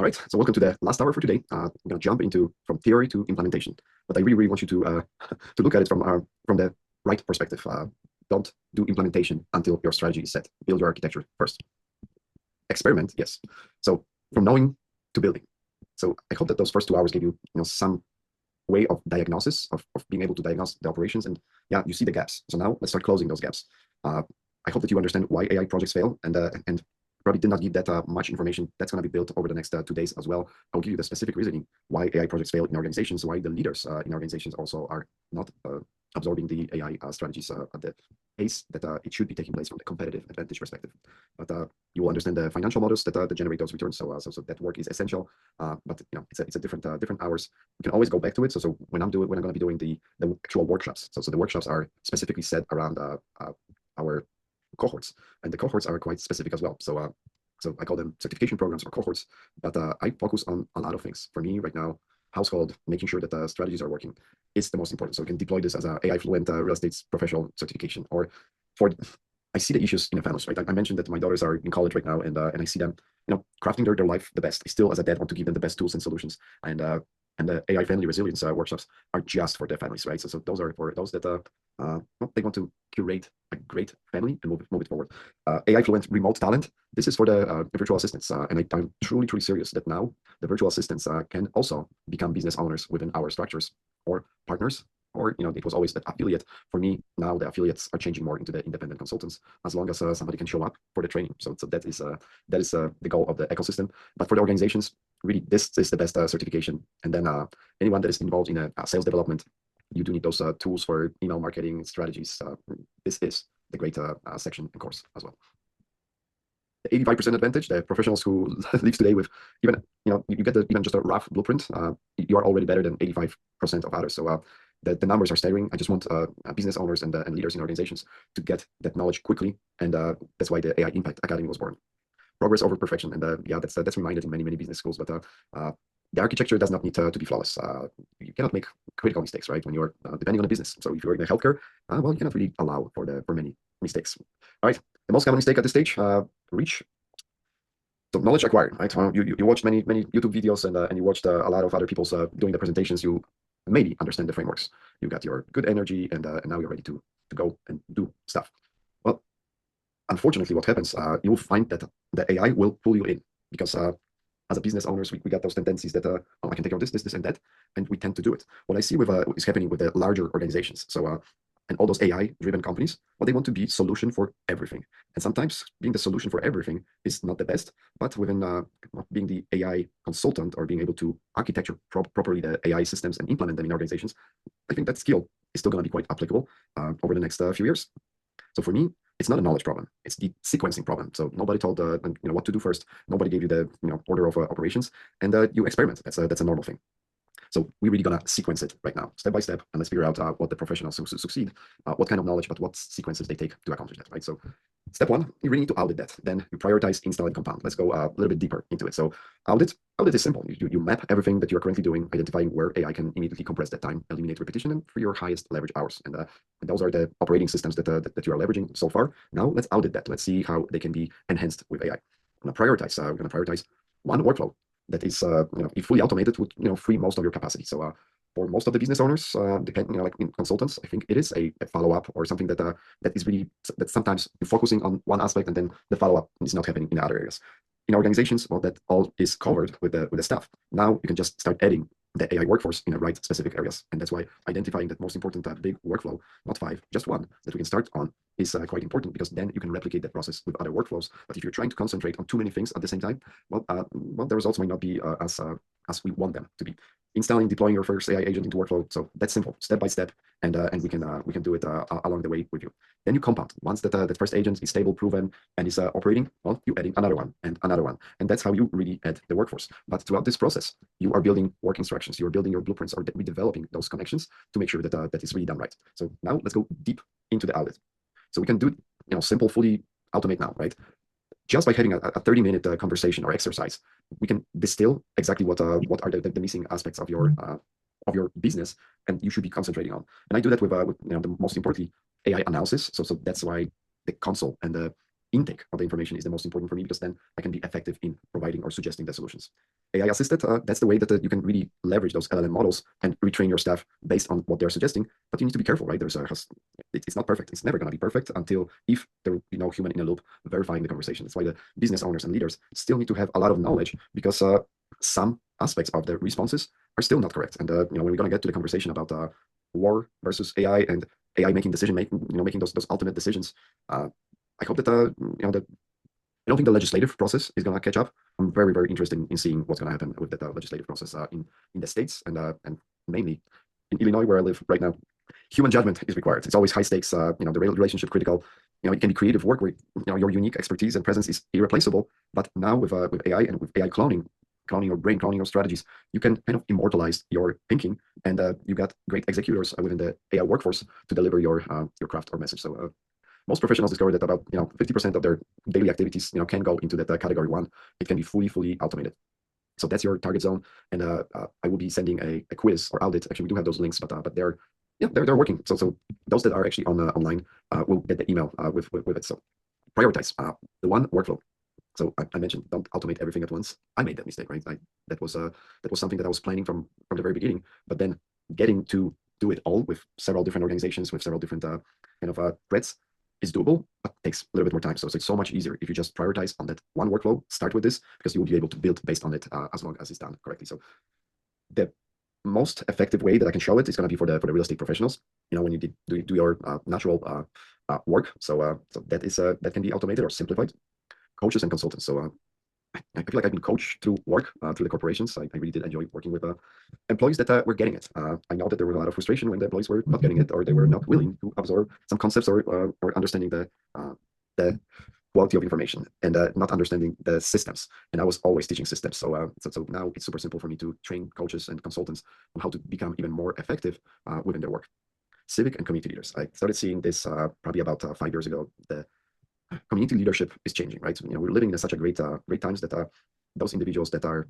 All right, so welcome to the last hour for today. I'm going to jump into from theory to implementation, but I really want you to to look at it from the right perspective. Don't do implementation until your strategy is set. Build your architecture first. Experiment, yes. So from knowing to building. So I hope that those first 2 hours gave you, some way of diagnosis of being able to diagnose the operations, and yeah, you see the gaps. So now let's start closing those gaps. I hope that you understand why AI projects fail, and probably did not give that much information. That's going to be built over the next 2 days as well. I'll give you the specific reasoning why AI projects fail in organizations, why the leaders in organizations also are not absorbing the AI strategies at the pace that it should be taking place from the competitive advantage perspective. But you will understand the financial models that generate those returns. So that work is essential. But it's a different hours. You can always go back to it. So when I'm going to be doing the actual workshops. So the workshops are specifically set around our cohorts, and the cohorts are quite specific as well. So I call them certification programs or cohorts, but I focus on a lot of things. For me right now, household, making sure that the strategies are working is the most important. So we can deploy this as a AI fluent real estate professional certification, or I see the issues in the families, right? I mentioned that my daughters are in college right now, and I see them, crafting their life the best. I still, as a dad, want to give them the best tools and solutions, and the AI family resilience workshops are just for their families, right? So those are for those that they want to curate a great family and move it forward. AI fluent remote talent. This is for the virtual assistants, and I'm truly serious that now the virtual assistants can also become business owners within our structures or partners. Or it was always that affiliate. For me now, the affiliates are changing more into the independent consultants, as long as somebody can show up for the training. So that is the goal of the ecosystem. But for the organizations, really, this is the best certification. And then anyone that is involved in a sales development, you do need those tools for email marketing strategies. This is the great section and course as well. The 85% advantage, the professionals who leaves today with even, you get even just a rough blueprint, you are already better than 85% of others. So the numbers are staggering. I just want business owners and leaders in organizations to get that knowledge quickly, and that's why the AI Impact Academy was born. Progress over perfection, and yeah, that's reminded in many business schools. But the architecture does not need to be flawless. You cannot make critical mistakes, right? When you're depending on the business. So if you're in the healthcare, well, you cannot really allow for many mistakes. All right, the most common mistake at this stage: reach. So knowledge acquired, right? You watched many YouTube videos, and you watched a lot of other people's doing the presentations. You maybe understand the frameworks. You got your good energy, and now you're ready to go and do stuff. Well, unfortunately, what happens, you will find that the AI will pull you in, because as a business owners, we got those tendencies that I can take on this, and that, and we tend to do it. What I see with what is happening with the larger organizations, so and all those AI-driven companies, well, they want to be solution for everything, and sometimes being the solution for everything is not the best. But within being the AI consultant, or being able to architecture properly the AI systems and implement them in organizations, I think that skill is still going to be quite applicable over the next few years. So for me, it's not a knowledge problem; it's the sequencing problem. So nobody told what to do first. Nobody gave you the order of operations, and you experiment. That's a normal thing. So we're really gonna sequence it right now, step by step, and let's figure out what the professionals who succeed, what kind of knowledge, but what sequences they take to accomplish that, right? So step one, you really need to audit that. Then you prioritize, install, and compound. Let's go a little bit deeper into it. So audit is simple. You map everything that you're currently doing, identifying where AI can immediately compress that time, eliminate repetition, and for your highest leverage hours. And those are the operating systems that you are leveraging so far. Now let's audit that. Let's see how they can be enhanced with AI. We're gonna prioritize one workflow that is if fully automated, would free most of your capacity. So for most of the business owners, like in consultants, I think it is a follow-up, or something that is really, that sometimes you're focusing on one aspect and then the follow-up is not happening in other areas. In organizations, well, that all is covered with the staff. Now you can just start adding the AI workforce in the right specific areas, and that's why identifying that most important big workflow, not 5, just one that we can start on, is quite important, because then you can replicate that process with other workflows. But if you're trying to concentrate on too many things at the same time, well, the results might not be as we want them to be. Installing, deploying your first AI agent into workflow. So that's simple, step by step, and we can do it along the way with you. Then you compound. Once that first agent is stable, proven, and is operating, well, you adding another one and another one, and that's how you really add the workforce. But throughout this process, you are building work instructions, you are building your blueprints, or redeveloping those connections to make sure that that is really done right. So now let's go deep into the audit. So we can do simple, fully automate now, right? Just by having a 30-minute conversation or exercise, we can distill exactly what are the missing aspects of your business, and you should be concentrating on. And I do that with the most importantly, AI analysis. So that's why the console and the intake of the information is the most important for me, because then I can be effective in providing or suggesting the solutions. AI assisted, that's the way that you can really leverage those LLM models and retrain your staff based on what they're suggesting. But you need to be careful, right? It's not perfect. It's never going to be perfect until if there will be no human in a loop verifying the conversation. That's why the business owners and leaders still need to have a lot of knowledge, because some aspects of the responses are still not correct. And when we're going to get to the conversation about war versus AI and AI making making those ultimate decisions, I hope that that I don't think the legislative process is going to catch up. I'm very, very interested in seeing what's going to happen with that legislative process in the states, and mainly in Illinois, where I live right now. Human judgment is required. It's always high stakes. The relationship critical. It can be creative work where your unique expertise and presence is irreplaceable. But now with AI and with AI cloning your brain, cloning your strategies, you can kind of immortalize your thinking, and you got great executors within the AI workforce to deliver your craft or message. So most professionals discover that about 50% of their daily activities can go into that category one. It can be fully automated. So that's your target zone, and I will be sending a quiz or audit. Actually, we do have those links, but they're working. So those that are actually online will get the email with it. So prioritize the one workflow. So I mentioned don't automate everything at once. I made that mistake, right? That was something that I was planning from the very beginning, but then getting to do it all with several different organizations, with several different threads is doable, but takes a little bit more time. So it's so much easier if you just prioritize on that one workflow, start with this, because you will be able to build based on it as long as it's done correctly. So the most effective way that I can show it is going to be for the real estate professionals. When you do your natural work. So that can be automated or simplified. Coaches and consultants. So I feel like I've been coached through work, through the corporations. I really did enjoy working with employees that were getting it. I know that there was a lot of frustration when the employees were not getting it, or they were not willing to absorb some concepts, or understanding the quality of information, and not understanding the systems. And I was always teaching systems. So now it's super simple for me to train coaches and consultants on how to become even more effective within their work. Civic and community leaders. I started seeing this probably about 5 years ago. The community leadership is changing, right? So, we're living in such a great times that those individuals that are,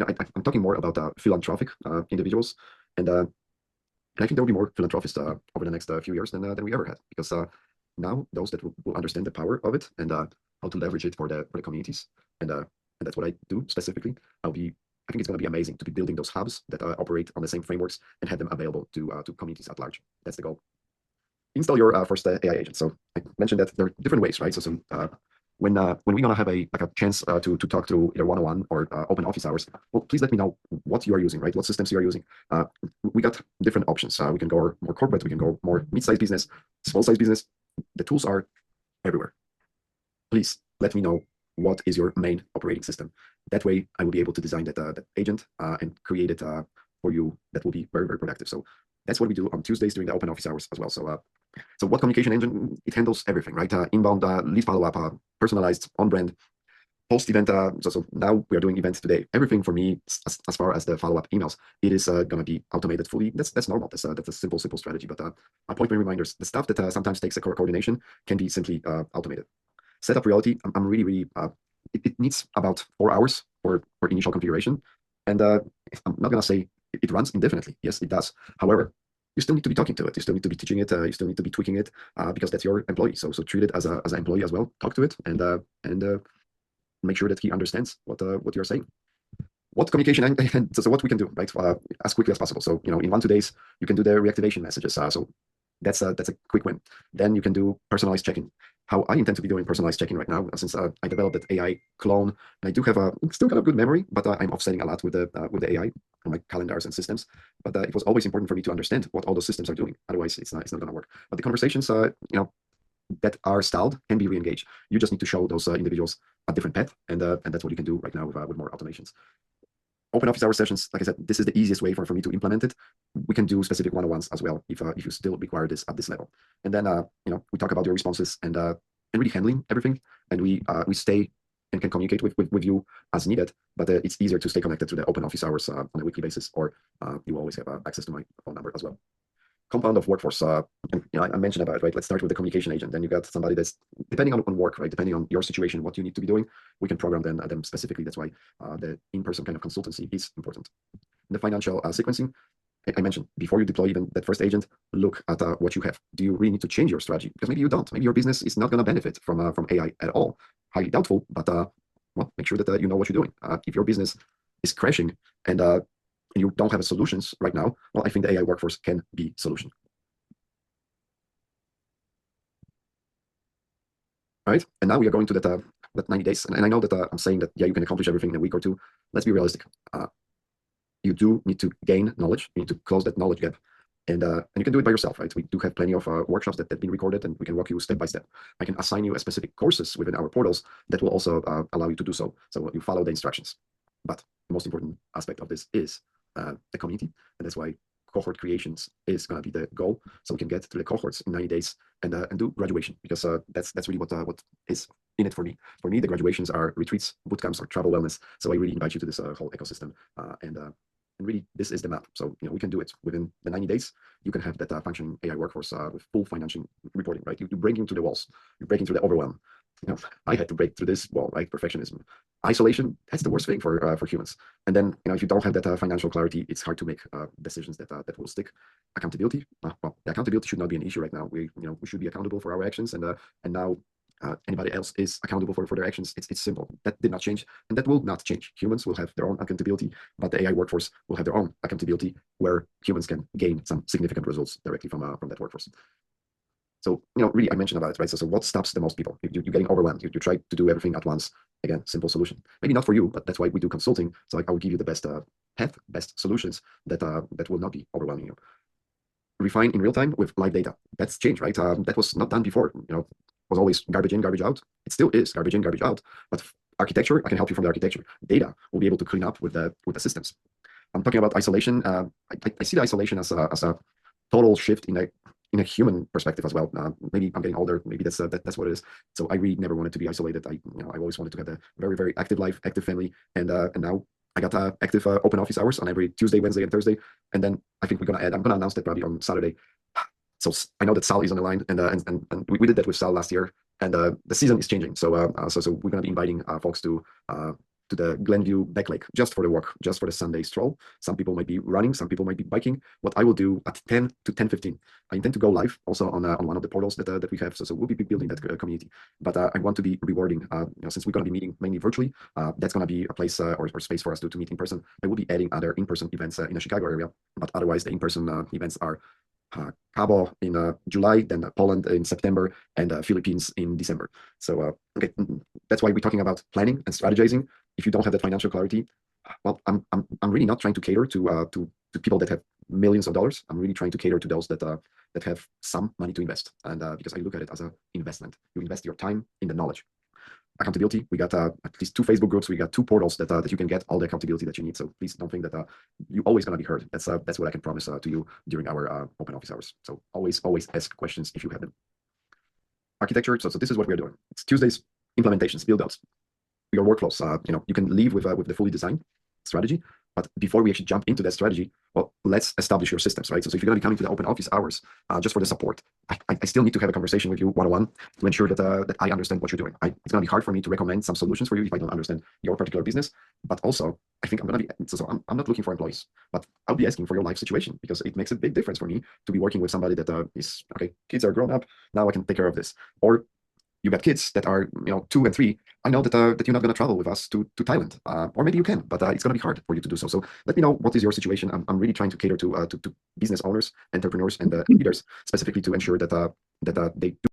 I'm talking more about philanthropic individuals, and I think there will be more philanthropists over the next few years than we ever had, because now those that will understand the power of it, and how to leverage it for the communities, and that's what I do specifically. I think it's going to be amazing to be building those hubs that operate on the same frameworks and have them available to communities at large. That's the goal. Install your first AI agent. So I mentioned that there are different ways, right? So when we're gonna have a chance to talk through either one-on-one or open office hours, well, please let me know what you are using, right? What systems you are using. We got different options. We can go more corporate. We can go more mid-sized business, small-sized business. The tools are everywhere. Please let me know what is your main operating system. That way, I will be able to design that agent and create it for you. That will be very, very productive. So that's what we do on Tuesdays during the open office hours as well. So what communication engine? It handles everything, right? Inbound lead follow-up, personalized, on-brand, post-event. So now we are doing events today. Everything for me, as far as the follow-up emails, it is going to be automated fully. That's normal. That's a simple strategy. But appointment reminders, the stuff that sometimes takes a coordination, can be simply automated. Setup reality. I'm really it needs about 4 hours for initial configuration, and I'm not going to say it runs indefinitely. Yes, it does. However, you still need to be talking to it. You still need to be teaching it. You still need to be tweaking it because that's your employee. So treat it as an employee as well. Talk to it and make sure that he understands what you're saying. What communication and so what we can do, right? As quickly as possible. So in 1-2 days you can do the reactivation messages. So that's a quick win. Then you can do personalized checking. How I intend to be doing personalized checking right now, since I developed that AI clone, and I do have still kind of good memory, but I'm offsetting a lot with the AI on my calendars and systems. But it was always important for me to understand what all those systems are doing. Otherwise, it's not going to work. But the conversations, that are stalled can be re-engaged. You just need to show those individuals a different path, and that's what you can do right now with more automations. Open office hour sessions, like I said, this is the easiest way for me to implement it. We can do specific one-on-ones as well if you still require this at this level. And then we talk about your responses and really handling everything, and we stay and can communicate with you as needed. But it's easier to stay connected to the open office hours on a weekly basis, or you always have access to my phone number as well. Compound of workforce, and I mentioned about it, right? Let's start with the communication agent. Then you got somebody that's depending on work, right? Depending on your situation, what you need to be doing, we can program them specifically. That's why the in-person kind of consultancy is important. And the financial sequencing, I mentioned, before you deploy even that first agent, look at what you have. Do you really need to change your strategy? Because maybe you don't. Maybe your business is not going to benefit from AI at all. Highly doubtful, but well, make sure that you know what you're doing. If your business is crashing and you don't have solutions right now, well, I think the AI workforce can be a solution. All right, and now we are going to that 90 days, and I know that I'm saying that, yeah, you can accomplish everything in a week or two. Let's be realistic. You do need to gain knowledge. You need to close that knowledge gap. And you can do it by yourself, right? We do have plenty of workshops that have been recorded, and we can walk you step by step. I can assign you a specific courses within our portals that will also allow you to do so. So you follow the instructions. But the most important aspect of this is the community, and that's why cohort creations is going to be the goal. So we can get to the cohorts in 90 days and do graduation, because that's really what is in it for me. For me, the graduations are retreats, bootcamps, or travel wellness. So I really invite you to this whole ecosystem, and really, this is the map. So we can do it within the 90 days. You can have that functioning AI workforce with full financial reporting, right? You break into the walls, you break into the overwhelm. I had to break through this wall, right? Perfectionism, isolation. That's the worst thing for humans. And then if you don't have that financial clarity, it's hard to make decisions that will stick. Accountability. Well, the accountability should not be an issue right now. We should be accountable for our actions, and now anybody else is accountable for their actions. It's simple. That did not change, and that will not change. Humans will have their own accountability, but the AI workforce will have their own accountability, where humans can gain some significant results directly from that workforce. So really, I mentioned about it, right? So what stops the most people? You're getting overwhelmed. You try to do everything at once. Again, simple solution. Maybe not for you, but that's why we do consulting. So I will give you the best path, best solutions that will not be overwhelming you. Refine in real time with live data. That's change, right? That was not done before. Was always garbage in, garbage out. It still is garbage in, garbage out. But architecture, I can help you from the architecture. Data will be able to clean up with the systems. I'm talking about isolation. I see the isolation as a total shift in a human perspective as well. Maybe I'm getting older. Maybe that's what it is. So I really never wanted to be isolated. I always wanted to have a very, very active life, active family, and now I got active open office hours on every Tuesday, Wednesday, and Thursday. And then I think I'm gonna announce that probably on Saturday. So I know that Sal is on the line, and we did that with Sal last year, and the season is changing. So so we're gonna be inviting folks to the Glenview Back Lake just for the walk, just for the Sunday stroll. Some people might be running, some people might be biking. What I will do at 10 to 10:15, I intend to go live also on one of the portals that we have. So we'll be building that community. But I want to be rewarding. Since we're going to be meeting mainly virtually, that's going to be a place or space for us to meet in person. I will be adding other in-person events in the Chicago area. But otherwise, the in-person events are Cabo in July, then Poland in September, and Philippines in December. So okay, that's why we're talking about planning and strategizing. If you don't have that financial clarity, well, I'm really not trying to cater to people that have millions of dollars. I'm really trying to cater to those that have some money to invest, and because I look at it as an investment. You invest your time in the knowledge. Accountability. We got at least 2 Facebook groups. We got 2 portals that you can get all the accountability that you need. So please don't think that you're always gonna be heard. That's what I can promise to you during our open office hours. So always ask questions if you have them. Architecture. So this is what we're doing. It's Tuesdays, implementations, build outs, your workflows. You can leave with the fully designed strategy. But before we actually jump into that strategy, well, let's establish your systems, right? So if you're going to be coming to the open office hours just for the support, I still need to have a conversation with you one-on-one to ensure that I understand what you're doing. It's going to be hard for me to recommend some solutions for you if I don't understand your particular business. But also, I think I'm going to be, so I'm not looking for employees, but I'll be asking for your life situation, because it makes a big difference for me to be working with somebody that is, okay, kids are grown up, now I can take care of this. Or you got kids that are 2 and 3. I know that you're not going to travel with us to Thailand, or maybe you can, but it's going to be hard for you to do so. So let me know what is your situation. I'm really trying to cater to business owners, entrepreneurs, and leaders specifically to ensure that they do